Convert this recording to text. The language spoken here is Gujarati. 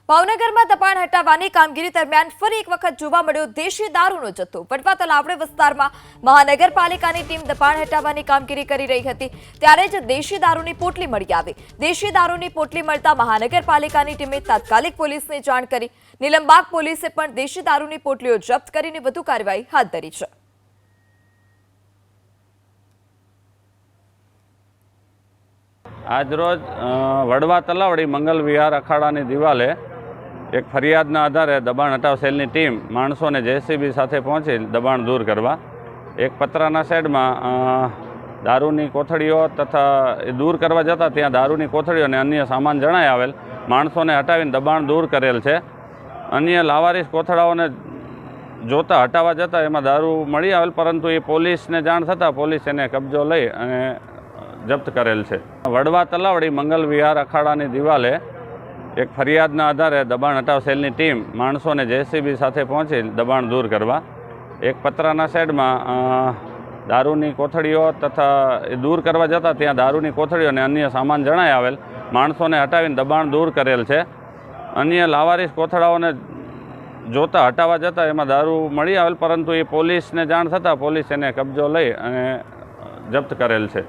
ભાવનગરમાં દબાણ હટાવવાની કામગીરી દરમિયાન ફરી એક વખત જોવા મળ્યો દેશી દારૂનો જથ્થો। વડવા તલાવડે વિસ્તારમાં મહાનગરપાલિકાની ટીમ દબાણ હટાવવાની કામગીરી કરી રહી હતી ત્યારે જ દેશી દારૂની પોટલી મળી આવી। દેશી દારૂની પોટલી મળતા મહાનગરપાલિકાની ટીમે તાત્કાલિક પોલીસને જાણ કરી। નીલમબાગ પોલીસે પણ દેશી દારૂની પોટલીઓ જપ્ત કરીને વધુ કાર્યવાહી હાથ ધરી છે। આજરોજ વડવા તલાવડી મંગલ વિહાર અખાડાની દિવાલે એક ફરિયાદના આધારે દબાણ હટાવ સેલની ટીમ માણસોને જેસીબી સાથે પહોંચી દબાણ દૂર કરવા એક પતરાના શેડમાં દારૂની કોથળીઓ તથા દૂર કરવા જતાં ત્યાં દારૂની કોથળીઓ અને અન્ય સામાન જણાઈ આવેલ માણસોને હટાવીને દબાણ દૂર કરેલ છે। અન્ય લાવારીસ કોથળાઓને જોતા હટાવવા જતાં એમાં દારૂ મળી આવેલ, પરંતુ એ પોલીસને જાણ થતાં પોલીસ એને કબજો લઈ અને જપ્ત કરેલ છે। વડવા તલાવડી મંગલ વિહાર અખાડાની દિવાલે એક ફરિયાદના આધારે દબાણ હટાવ સેલની ટીમ માણસોને જેસીબી સાથે પહોંચી દબાણ દૂર કરવા એક પતરાના શેડમાં દારૂની કોથળીઓ તથા દૂર કરવા જતાં ત્યાં દારૂની કોથળીઓ અને અન્ય સામાન જણાઈ આવેલ માણસોને હટાવીને દબાણ દૂર કરેલ છે। અન્ય લાવારીસ કોથળાઓને જોતા હટાવવા જતાં એમાં દારૂ મળી આવેલ, પરંતુ એ પોલીસને જાણ થતાં પોલીસ એને કબજો લઈ અને જપ્ત કરેલ છે।